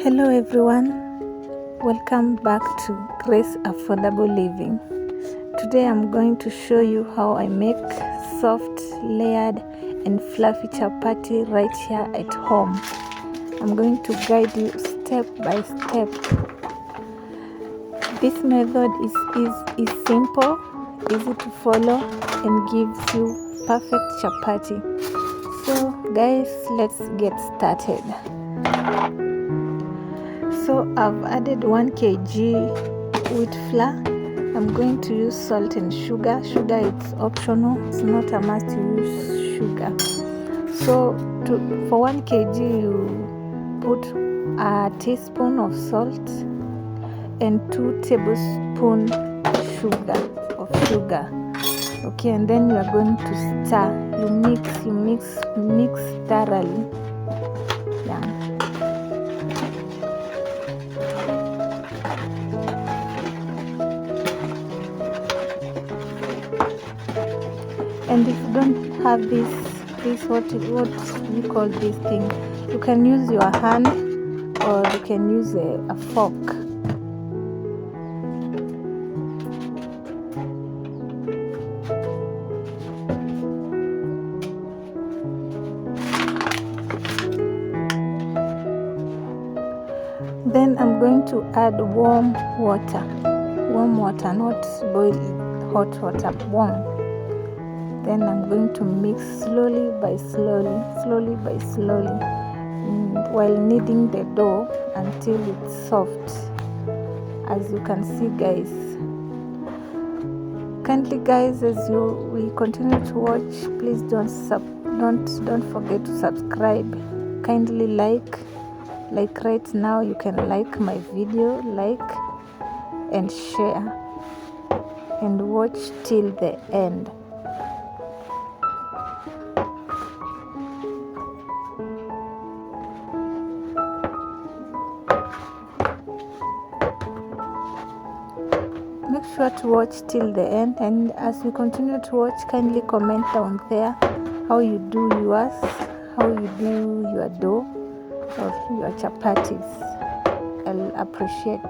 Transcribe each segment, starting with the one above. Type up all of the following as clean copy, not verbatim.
Hello everyone, welcome back to Grace Affordable Living. Today I'm going to show you how I make soft, layered and fluffy chapati right here at home. I'm going to guide you step by step. This method is simple, easy to follow and gives you perfect chapati. So guys, let's get started. So I've added 1 kg wheat flour. I'm going to use salt and sugar. Sugar it's optional, it's not a must to use sugar. So for 1 kg you put a teaspoon of salt and 2 tablespoons of sugar. Okay, and then you are going to stir. You mix thoroughly. Yeah. And if you don't have this what you call this thing, you can use your hand or you can use a fork. Then I'm going to add warm water, not boiling hot water, warm. Then I'm going to mix slowly by slowly, while kneading the dough until it's soft. As you can see, guys. Kindly, guys, as we continue to watch, please don't forget to subscribe. Kindly like right now. You can like my video, like and share, and watch till the end. Make sure to watch till the end, and as you continue to watch, kindly comment down there how you do yours, how you do your dough or your chapatis. I'll appreciate.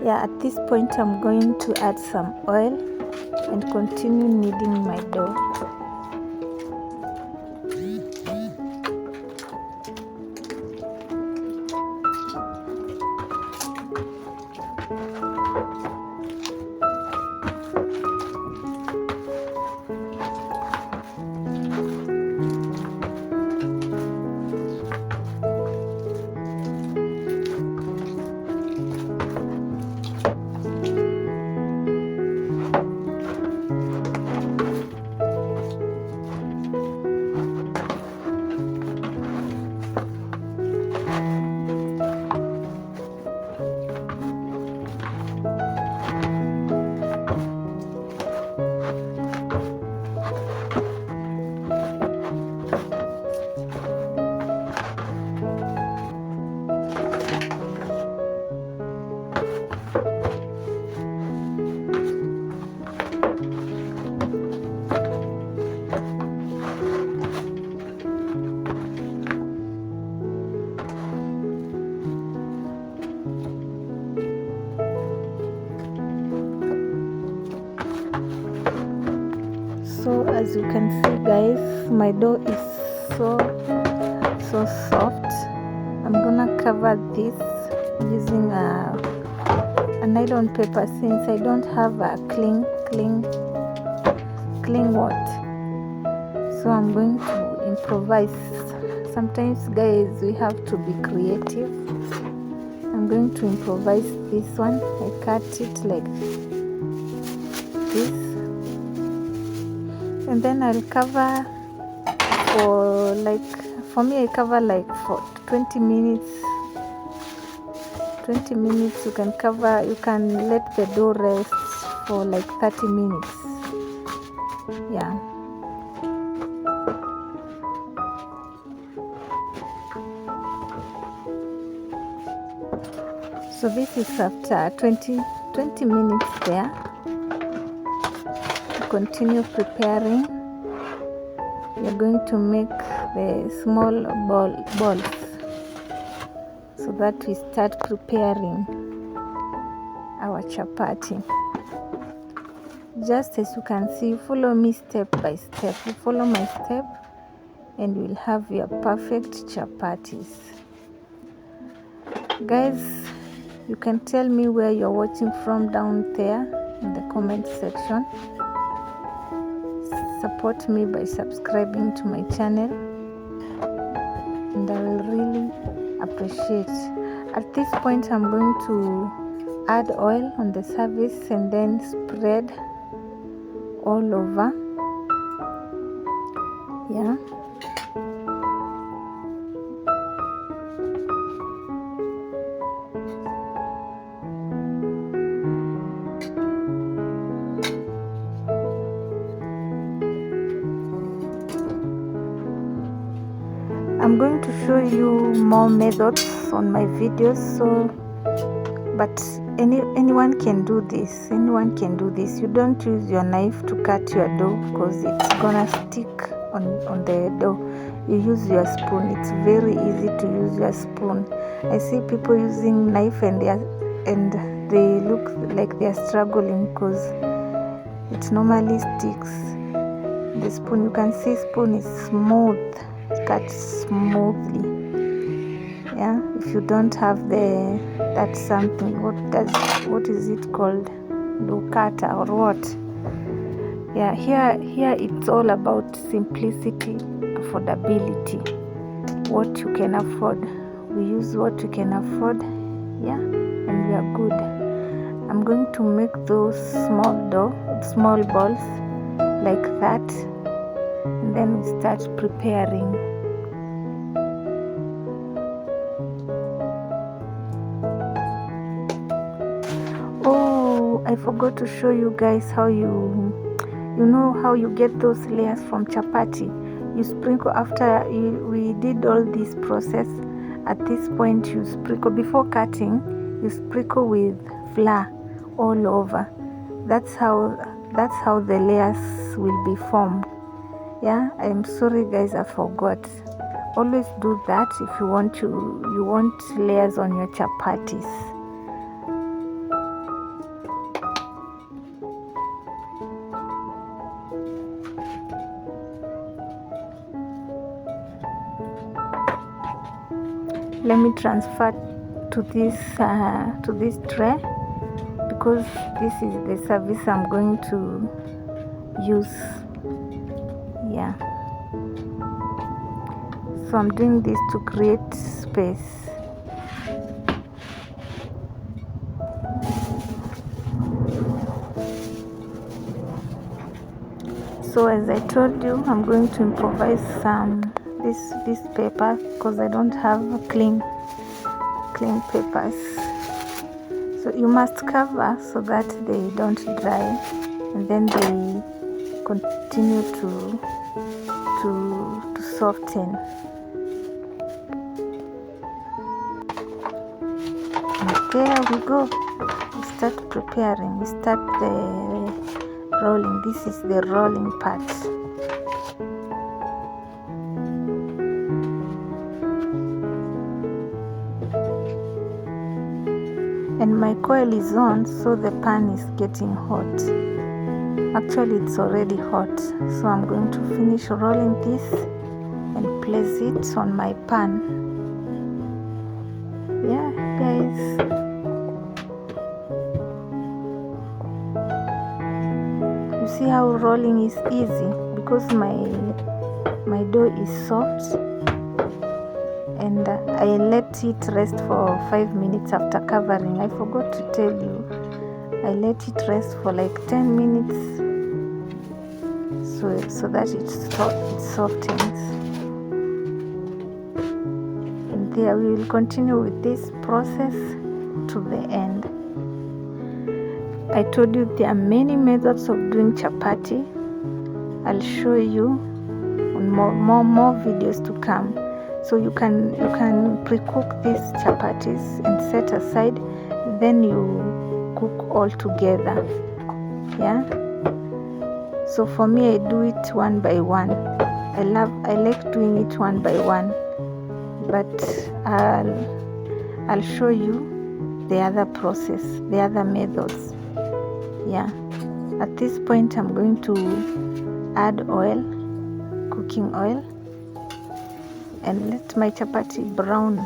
Yeah, at this point I'm going to add some oil and continue kneading my dough. So as you can see, guys, my dough is so soft. I'm gonna cover this using a nylon paper since I don't have a cling wort. So I'm going to improvise. Sometimes, guys, we have to be creative. I'm going to improvise this one. I cut it like this. And then I'll cover for me I cover like for 20 minutes 20 minutes. You can let the dough rest for like 30 minutes. Yeah. So this is after 20 minutes there. To continue preparing, you're going to make the small balls so that we start preparing our chapati. Just as you can see, follow me step by step. You follow my step and you'll have your perfect chapatis. Guys, you can tell me where you're watching from down there in the comment section. Support me by subscribing to my channel, and I will really appreciate. At this point, I'm going to add oil on the surface and then spread all over. Yeah. I'm going to show you more methods on my videos, but anyone can do this. You don't use your knife to cut your dough because it's gonna stick on the dough. You use your spoon. It's very easy to use your spoon. I see people using knife and they look like they're struggling because it normally sticks. The spoon, you can see spoon is smooth. It cuts smoothly. Yeah, if you don't have that something, what is it called, dough cutter or what? Yeah, here it's all about simplicity, affordability, what you can afford. We use what you can afford. Yeah, and we are good. I'm going to make those small balls like that, and then we start preparing. Oh, I forgot to show you guys how you get those layers from chapati. You sprinkle after we did all this process. At this point, you sprinkle before cutting. You sprinkle with flour all over. That's how the layers will be formed. Yeah, I'm sorry guys, I forgot. Always do that if you want layers on your chapatis. Let me transfer to this tray because this is the service I'm going to use. Yeah, so I'm doing this to create space. So as I told you, I'm going to improvise this paper because I don't have clean papers. So you must cover so that they don't dry, and then they continue to soften. And there we go. We start preparing. We start the rolling. This is the rolling part. And my coil is on, so the pan is getting hot. Actually, it's already hot. So I'm going to finish rolling this and place it on my pan. Yeah, guys. You see how rolling is easy because my dough is soft, and I let it rest for 5 minutes after covering. I forgot to tell you, I let it rest for like 10 minutes so that it softens. And there we will continue with this process to the end. I told you there are many methods of doing chapati. I'll show you on more videos to come. So you can pre-cook these chapatis and set aside, then you cook all together. Yeah. So for me, I do it one by one. I like doing it one by one, but I'll show you the other process, the other methods. Yeah. At this point, I'm going to add oil, cooking oil, and let my chapati brown,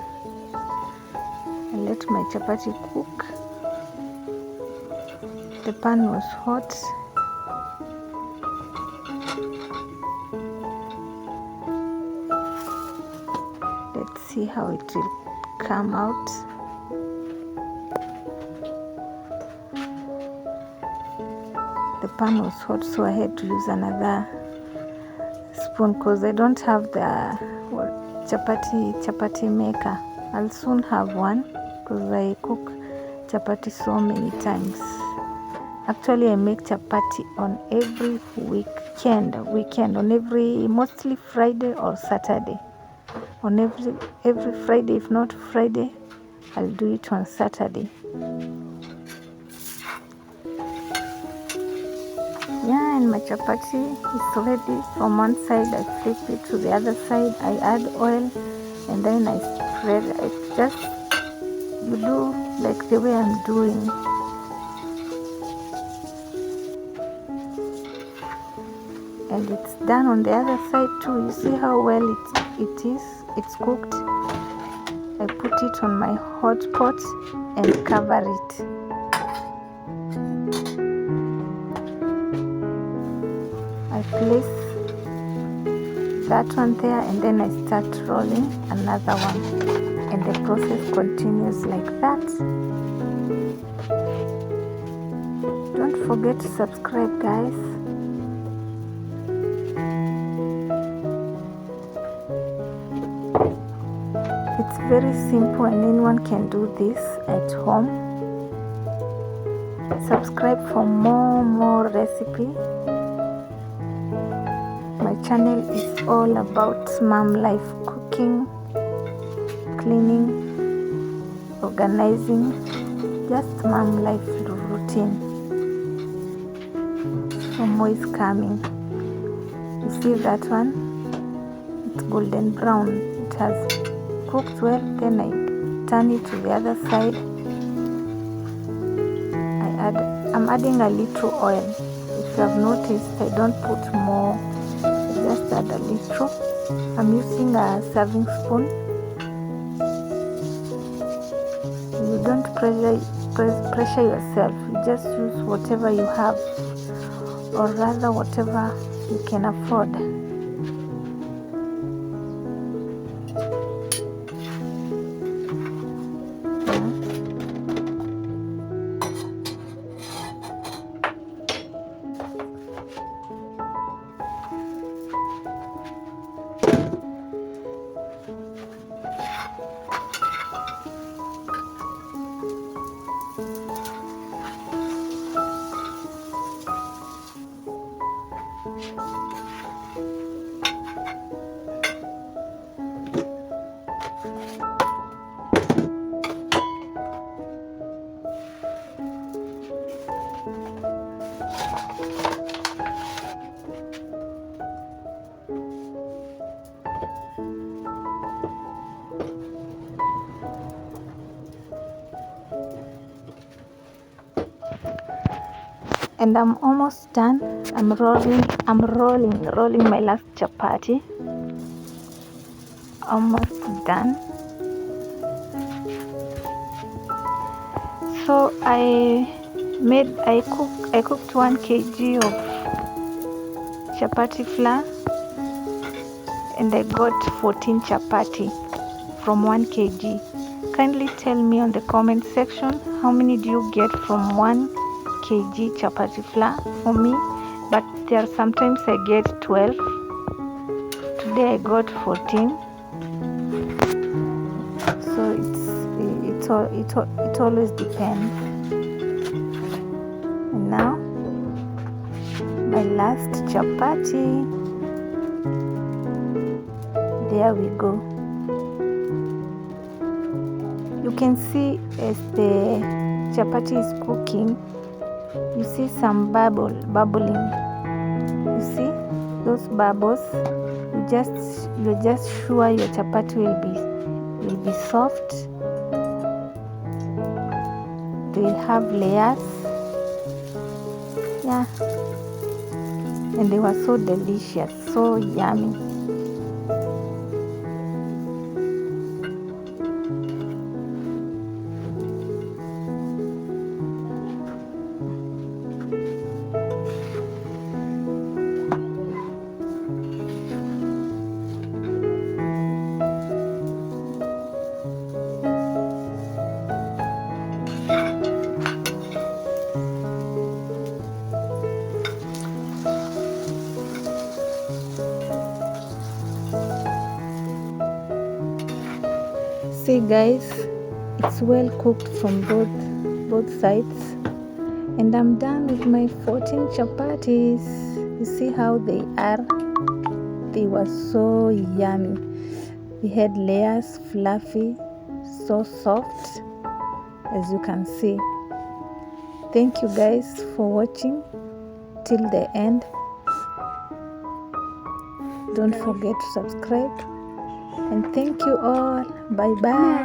and let my chapati cook. The pan was hot. Let's see how it will come out. The pan was hot, so I had to use another spoon because I don't have the chapati maker. I'll soon have one because I cook chapati so many times. Actually, I make chapati on every weekend, on every, mostly Friday or Saturday. On every Friday, if not Friday, I'll do it on Saturday. Yeah, and my chapati is ready. From one side, I flip it to the other side. I add oil, and then I spread. You do like the way I'm doing. And it's done on the other side too. You see how well it is. It's cooked. I put it on my hot pot and cover it. I place that one there, and then I start rolling another one, and the process continues like that. Don't forget to subscribe, guys. It's very simple and anyone can do this at home. Subscribe for more recipe. My channel is all about mom life, cooking, cleaning, organizing, just mom life routine. So more is coming. You see that one? It's golden brown. It has cooked well. Then I turn it to the other side. I'm adding a little oil. If you have noticed, I don't put more. I just add a little. I'm using a serving spoon. You don't pressure yourself. You just use whatever you have, or rather whatever you can afford. And I'm almost done. I'm rolling my last chapati. Almost done. So I cooked 1 kg of chapati flour, and I got 14 chapati from 1 kg. Kindly tell me on the comment section how many do you get from 1 kg chapati flour. For me, but there are sometimes I get 12. Today I got 14. So it it always depends. And now my last chapati. There we go. You can see as the chapati is cooking, you see some bubbling. You see those bubbles? You're just sure your chapati will be soft. They will have layers. Yeah. And they were so delicious, so yummy. See guys, it's well cooked from both sides, and I'm done with my 14 chapatis. You see how they are? They were so yummy. We had layers, fluffy, so soft, as you can see. Thank you guys for watching till the end. Don't forget to subscribe, and thank you all. Bye bye.